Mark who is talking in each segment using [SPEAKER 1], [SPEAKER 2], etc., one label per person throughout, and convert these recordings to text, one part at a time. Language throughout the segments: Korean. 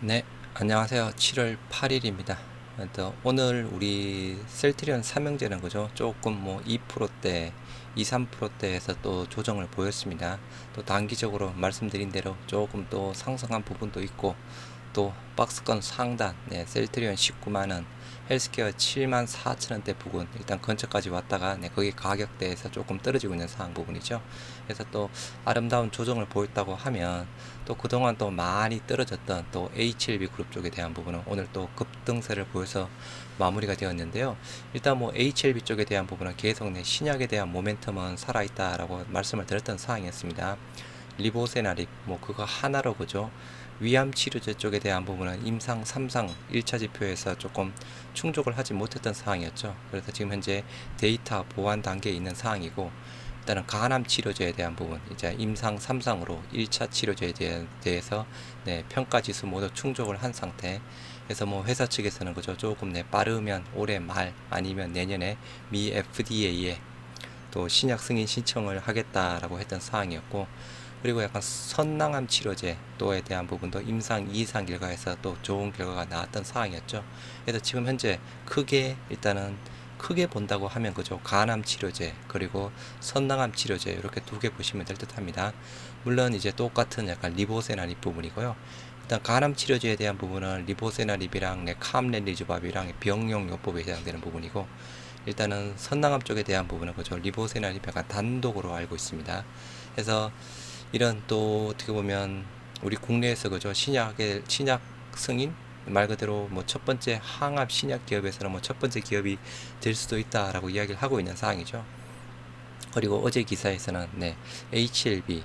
[SPEAKER 1] 네, 안녕하세요. 7월 8일입니다. 오늘 우리 셀트리온 삼형제는 그죠? 조금 뭐 2%대, 2, 3%대에서 또 조정을 보였습니다. 또 단기적으로 말씀드린 대로 조금 또 상승한 부분도 있고, 또 박스권 상단, 네, 셀트리온 19만원, 헬스케어 7만 4천원대 부근 일단 근처까지 왔다가 네, 거기 가격대에서 조금 떨어지고 있는 상황 부분이죠. 그래서 또 아름다운 조정을 보였다고 하면 또 그동안 또 많이 떨어졌던 또 HLB 그룹 쪽에 대한 부분은 오늘 또 급등세를 보여서 마무리가 되었는데요. 일단 뭐 HLB 쪽에 대한 부분은 계속 내 신약에 대한 모멘텀은 살아있다라고 말씀을 드렸던 상황이었습니다. 리보세나립 뭐 그거 하나로 그죠. 위암 치료제 쪽에 대한 부분은 임상 3상 1차 지표에서 조금 충족을 하지 못했던 상황이었죠. 그래서 지금 현재 데이터 보완 단계에 있는 상황이고, 일단은 간암 치료제에 대한 부분 이제 임상 3상으로 1차 치료제에 대해서 네, 평가 지수 모두 충족을 한 상태. 그래서 뭐 회사 측에서는 그죠, 조금 네, 빠르면 올해 말 아니면 내년에 미 FDA에 또 신약 승인 신청을 하겠다라고 했던 사항이었고, 그리고 약간 선낭암 치료제 또에 대한 부분도 임상 2상 결과에서 또 좋은 결과가 나왔던 사항이었죠. 그래서 지금 현재 일단은 크게 본다고 하면 그죠, 간암 치료제 그리고 선낭암 치료제 이렇게 두 개 보시면 될 듯합니다. 물론 이제 똑같은 약간 리보세나립 부분이고요. 일단 간암 치료제에 대한 부분은 리보세나립이랑 캄렌리주밥이랑 병용 요법에 해당되는 부분이고, 일단은 선낭암 쪽에 대한 부분은 그죠, 리보세나립 약간 단독으로 알고 있습니다. 그래서 이런 또 어떻게 보면 우리 국내에서 그죠, 신약 승인 말 그대로 뭐 첫 번째 항암 신약 기업에서는 뭐 첫 번째 기업이 될 수도 있다라고 이야기를 하고 있는 상황이죠. 그리고 어제 기사에서는 네, HLB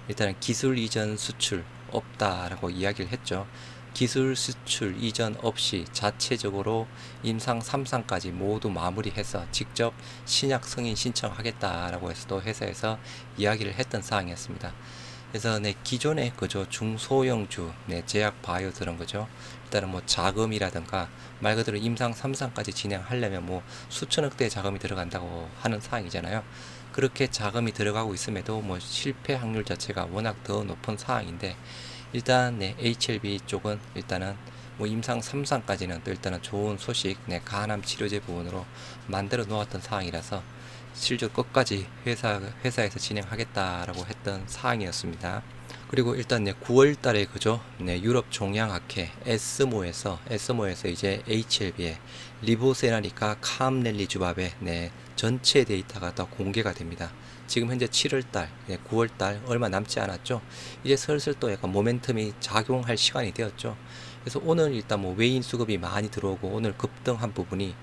[SPEAKER 1] 일단은 기술 이전 수출 없다라고 이야기를 했죠. 기술 수출 이전 없이 자체적으로 임상 3상까지 모두 마무리해서 직접 신약 승인 신청하겠다라고 해서 또 회사에서 이야기를 했던 사항이었습니다. 그래서 네, 기존의 그죠, 중소형주 네, 제약 바이오들은 그죠, 일단은 뭐 자금이라든가 말 그대로 임상 3상까지 진행하려면 뭐 수천억대 자금이 들어간다고 하는 사항이잖아요. 그렇게 자금이 들어가고 있음에도 뭐 실패 확률 자체가 워낙 더 높은 상황인데, 일단 네, HLB 쪽은 일단은 뭐 임상 3상까지는 또 일단은 좋은 소식, 네, 간암 치료제 부분으로 만들어 놓았던 상황이라서 실적 끝까지 회사에서 진행하겠다라고 했던 사항이었습니다. 그리고 일단 네, 9월 달에 그죠? 네, 유럽 종양학회 에스모에서 이제 HLB의 리보세라니까 캄렐리주밥의 네, 전체 데이터가 다 공개가 됩니다. 지금 현재 7월 달, 네, 9월 달 얼마 남지 않았죠? 이제 슬슬 또 약간 모멘텀이 작용할 시간이 되었죠. 그래서 오늘 일단 뭐 외인 수급이 많이 들어오고 오늘 급등한 부분이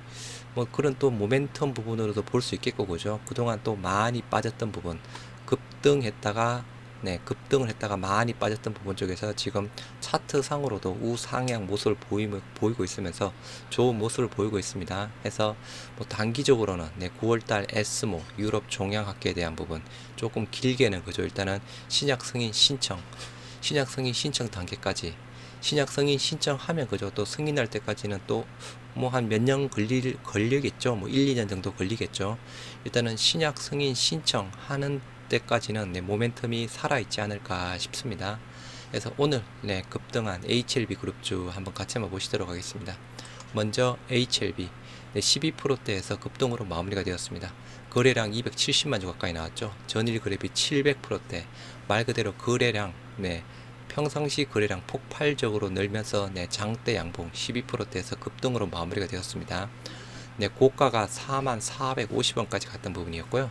[SPEAKER 1] 뭐 그런 또 모멘텀 부분으로도 볼 수 있겠고 그죠. 그동안 또 많이 빠졌던 부분, 급등했다가 네, 급등을 했다가 많이 빠졌던 부분 쪽에서 지금 차트 상으로도 우상향 모습을 보이고 있으면서 좋은 모습을 보이고 있습니다. 해서 뭐 단기적으로는 네, 9월달 에스모 유럽 종양학회에 대한 부분 조금 길게는 그죠. 일단은 신약 승인 신청 단계까지 신약 승인 신청하면 그죠. 또 승인할 때까지는 또 뭐 한 몇 년 걸리겠죠. 뭐 1, 2년 정도 걸리겠죠. 일단은 신약 승인 신청하는 때까지는 네, 모멘텀이 살아있지 않을까 싶습니다. 그래서 오늘 네, 급등한 HLB 그룹주 한번 같이 한번 보시도록 하겠습니다. 먼저 HLB 네, 12%대에서 급등으로 마무리가 되었습니다. 거래량 270만 주 가까이 나왔죠. 전일 거래비 700%대, 말 그대로 거래량 네, 평상시 거래량 폭발적으로 늘면서 네, 장대 양봉 12%대에서 급등으로 마무리가 되었습니다. 네, 고가가 4450원까지 갔던 부분이었고요.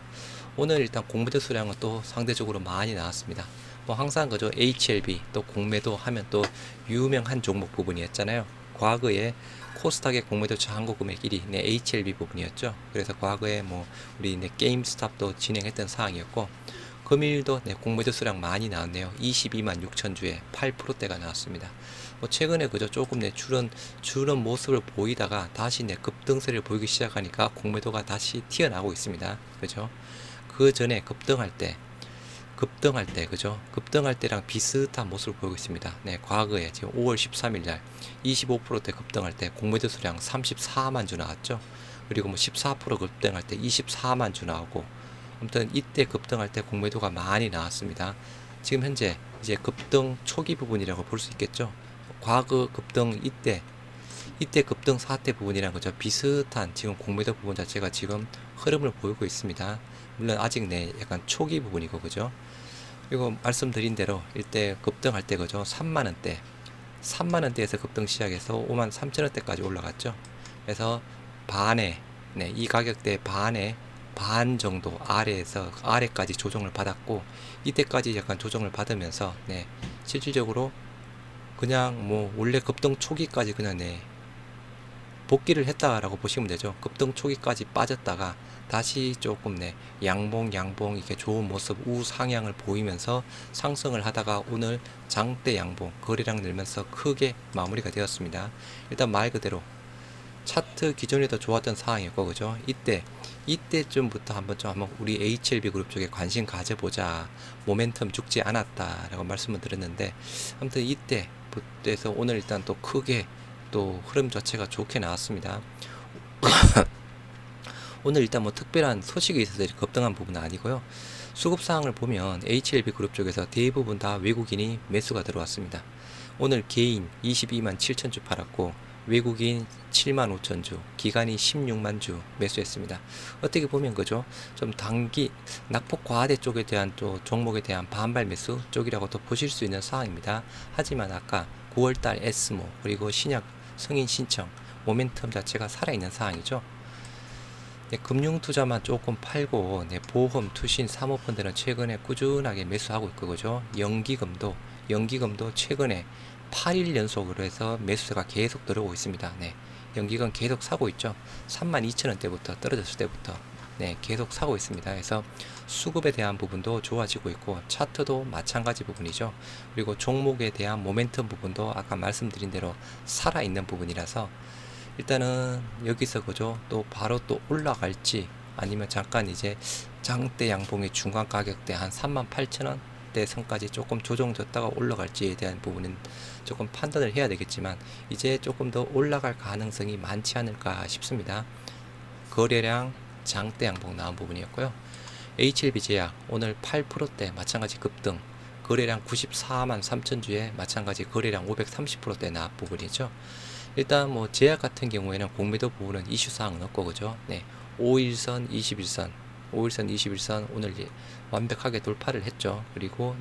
[SPEAKER 1] 오늘 일단 공매도 수량은 또 상대적으로 많이 나왔습니다. 뭐 항상 그죠, HLB 또 공매도 하면 또 유명한 종목 부분이었잖아요. 과거에 코스닥의 공매도 잔고 금액 1위 네, HLB 부분이었죠. 그래서 과거에 뭐 우리 네, 게임스탑도 진행했던 사항이었고, 금일도 네, 공매도 수량 많이 나왔네요. 22만 6천 주에 8%대가 나왔습니다. 뭐 최근에 그저 조금 내 주는 모습을 보이다가 다시 내 급등세를 보이기 시작하니까 공매도가 다시 튀어나오고 있습니다. 그죠? 그 전에 급등할 때 그죠? 급등할 때랑 비슷한 모습을 보이고 있습니다. 네, 과거에 지금 5월 13일 날 25%대 급등할 때 공매도 수량 34만 주 나왔죠. 그리고 뭐 14% 급등할 때 24만 주 나오고, 아무튼 이때 급등할 때 공매도가 많이 나왔습니다. 지금 현재 이제 급등 초기 부분이라고 볼 수 있겠죠. 과거 급등 이때 급등 사태 부분이란 거죠. 비슷한 지금 공매도 부분 자체가 지금 흐름을 보이고 있습니다. 물론 아직 약간 초기 부분이고 그죠. 그리고 말씀드린 대로 이때 급등할 때 그죠. 3만원대에서 급등 시작해서 53,000원대까지 올라갔죠. 그래서 반에 이 가격대 반 정도 아래까지 조정을 받았고, 이때까지 약간 조정을 받으면서 실질적으로 그냥 뭐 원래 급등 초기까지 그냥 복귀를 했다라고 보시면 되죠. 급등 초기까지 빠졌다가 다시 조금 양봉 이렇게 좋은 모습 우상향을 보이면서 상승을 하다가 오늘 장대 양봉 거래량 늘면서 크게 마무리가 되었습니다. 일단 말 그대로 차트 기존에도 좋았던 상황이었고 그죠. 이때쯤부터 한번 우리 HLB 그룹 쪽에 관심 가져보자, 모멘텀 죽지 않았다라고 말씀을 드렸는데, 아무튼 이때부터해서 오늘 일단 또 크게 또 흐름 자체가 좋게 나왔습니다. 오늘 일단 뭐 특별한 소식이 있어서 급등한 부분은 아니고요. 수급 사항을 보면 HLB 그룹 쪽에서 대부분 다 외국인이 매수가 들어왔습니다. 오늘 개인 22만 7천 주 팔았고 외국인 7만 5천 주, 기관이 16만 주 매수했습니다. 어떻게 보면 그죠? 좀 단기 낙폭 과대 쪽에 대한 또 종목에 대한 반발 매수 쪽이라고도 보실 수 있는 사항입니다. 하지만 아까 9월달 에스모 그리고 신약 승인 신청 모멘텀 자체가 살아있는 사항이죠. 금융 투자만 조금 팔고 보험, 투신, 사모펀드는 최근에 꾸준하게 매수하고 있고 그죠. 연기금도 최근에 8일 연속으로 해서 매수세가 계속 들어오고 있습니다. 연기금 계속 사고 있죠. 32,000원대부터 떨어졌을 때부터 계속 사고 있습니다. 그래서 수급에 대한 부분도 좋아지고 있고 차트도 마찬가지 부분이죠. 그리고 종목에 대한 모멘텀 부분도 아까 말씀드린 대로 살아있는 부분이라서 일단은 여기서 그죠. 또 바로 또 올라갈지 아니면 잠깐 이제 장대 양봉의 중간 가격대 한 38,000원대 선까지 조금 조정됐다가 올라갈지에 대한 부분은 조금 판단을 해야 되겠지만 이제 조금 더 올라갈 가능성이 많지 않을까 싶습니다. 거래량 장대 양봉 나온 부분이었고요. HLB 제약 오늘 8%대 마찬가지 급등, 거래량 94만 3천 주에 마찬가지 거래량 530%대 나온 부분이죠. 일단 뭐 제약 같은 경우에는 공매도 부분은 이슈 사항은 없고 그죠. 5일선 21선 오늘 완벽하게 돌파를 했죠. 그리고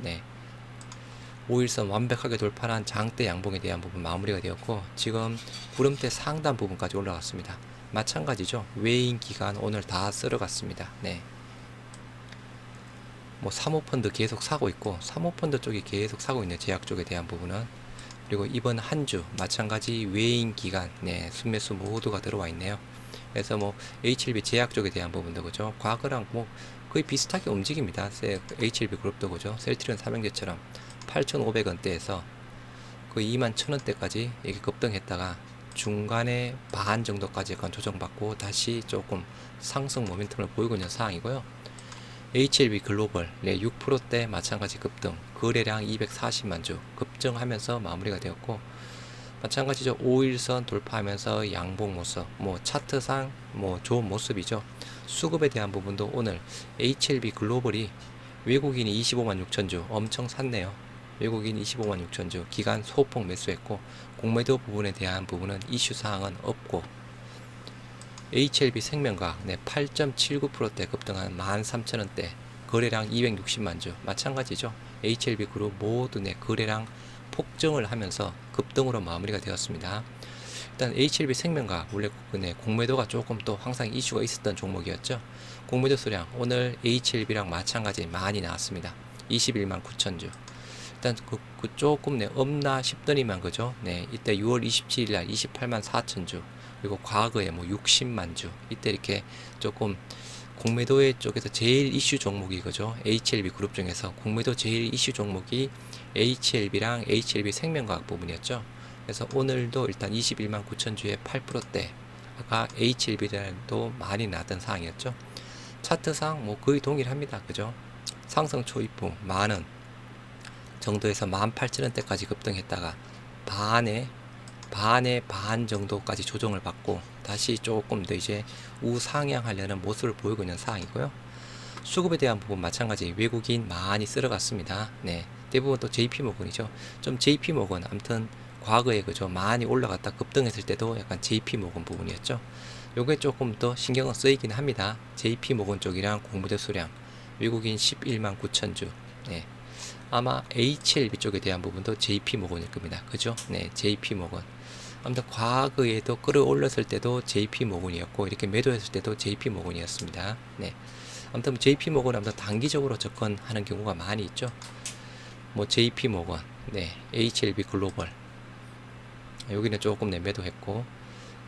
[SPEAKER 1] 5일선 완벽하게 돌파한 장대 양봉에 대한 부분 마무리가 되었고 지금 구름대 상단 부분까지 올라갔습니다. 마찬가지죠. 외인 기간 오늘 다 쓸어갔습니다. 뭐 사모펀드 계속 사고 있고 사모펀드 쪽이 계속 사고 있는 제약 쪽에 대한 부분은, 그리고 이번 한 주 마찬가지 외인 기간 순매수 모두가 들어와 있네요. 그래서 뭐 HLB 제약 쪽에 대한 부분도 그죠. 과거랑 뭐 거의 비슷하게 움직입니다. HLB 그룹도 그죠. 셀트리온 삼형제처럼 8,500원대에서 거의 21,000원대까지 이렇게 급등했다가 중간에 반 정도까지 약간 조정받고 다시 조금 상승 모멘텀을 보이고 있는 상황이고요. HLB 글로벌 6%대 마찬가지 급등, 거래량 240만 주 급증하면서 마무리가 되었고 마찬가지죠. 5일선 돌파하면서 양봉 모습, 뭐 차트상 뭐 좋은 모습이죠. 수급에 대한 부분도 오늘 HLB 글로벌이 외국인이 25만 6천 주 엄청 샀네요. 외국인 25만 6천 주 기간 소폭 매수했고 공매도 부분에 대한 부분은 이슈 사항은 없고 HLB 생명과학 8.79%대 급등한 13,000원대, 거래량 260만 주 마찬가지죠. HLB 그룹 모두 거래량 폭증을 하면서 급등으로 마무리가 되었습니다. 일단 HLB 생명과학 원래 공매도가 조금 또 항상 이슈가 있었던 종목이었죠. 공매도 수량 오늘 HLB랑 마찬가지 많이 나왔습니다. 21만 9천 주. 일단 그 조금 없나 싶더니만 그죠. 이때 6월 27일 날 28만 4천 주. 그리고 과거에 뭐 60만 주 이때 이렇게 조금 공매도의 쪽에서 제일 이슈 종목이 그죠. HLB 그룹 중에서 공매도 제일 이슈 종목이 HLB랑 HLB 생명과학 부분이었죠. 그래서 오늘도 일단 21만 9천 주에 8%대 아까 HLB랑도 많이 나왔던 상황이었죠. 차트상 뭐 거의 동일합니다. 그죠. 상승 초입부 만원 정도에서 18,000원대까지 급등했다가 반 정도까지 조정을 받고 다시 조금 더 이제 우상향하려는 모습을 보이고 있는 상황이고요. 수급에 대한 부분 마찬가지 외국인 많이 쓸어갔습니다. 대부분 또 JP모건이죠. 좀 JP모건 아무튼 과거에 그죠 많이 올라갔다 급등했을 때도 약간 JP 모건 부분이었죠. 요게 조금 더 신경은 쓰이긴 합니다. JP 모건 쪽이랑 공모대 수량 미국인 11만 9천 주. 네. 아마 HLB 쪽에 대한 부분도 JP 모건일 겁니다. 그죠? 네, JP 모건. 아무튼 과거에도 끌어올렸을 때도 JP 모건이었고 이렇게 매도했을 때도 JP 모건이었습니다. 네. 아무튼 JP 모건 아무튼 단기적으로 접근하는 경우가 많이 있죠. 뭐 JP 모건, 네, HLB 글로벌. 여기는 조금 매도했고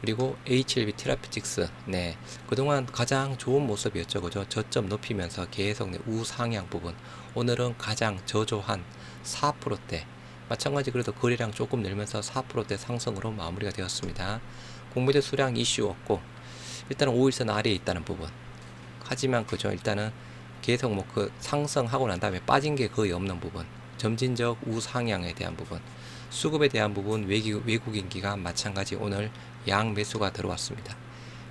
[SPEAKER 1] 그리고 HLB 테라피틱스, 네, 그동안 가장 좋은 모습이었죠. 그죠? 저점 높이면서 계속 우상향 부분. 오늘은 가장 저조한 4%대. 마찬가지 그래도 거래량 조금 늘면서 4%대 상승으로 마무리가 되었습니다. 공매도 수량 이슈 없고 일단은 5일선 아래에 있다는 부분. 하지만 그죠? 일단은 계속 뭐 그 상승하고 난 다음에 빠진 게 거의 없는 부분. 점진적 우상향에 대한 부분. 수급에 대한 부분 외국인 기관 마찬가지 오늘 양 매수가 들어왔습니다.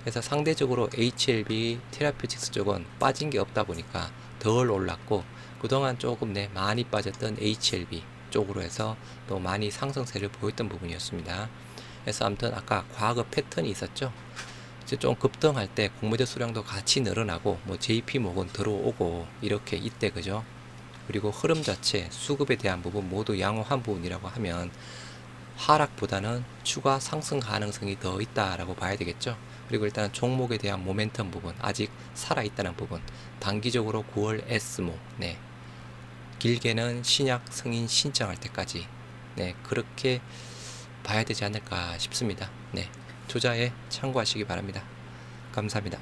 [SPEAKER 1] 그래서 상대적으로 HLB 테라피틱스 쪽은 빠진 게 없다 보니까 덜 올랐고 그동안 조금 많이 빠졌던 HLB 쪽으로 해서 또 많이 상승세를 보였던 부분이었습니다. 그래서 아무튼 아까 과거 패턴이 있었죠. 이제 좀 급등할 때 공모대 수량도 같이 늘어나고 뭐 JP 모건 들어오고 이렇게 이때 그죠. 그리고 흐름 자체 수급에 대한 부분 모두 양호한 부분이라고 하면 하락보다는 추가 상승 가능성이 더 있다라고 봐야 되겠죠. 그리고 일단 종목에 대한 모멘텀 부분 아직 살아있다는 부분 단기적으로 9월 S모, 네, 길게는 신약 승인 신청할 때까지, 네, 그렇게 봐야 되지 않을까 싶습니다. 네, 투자에 참고하시기 바랍니다. 감사합니다.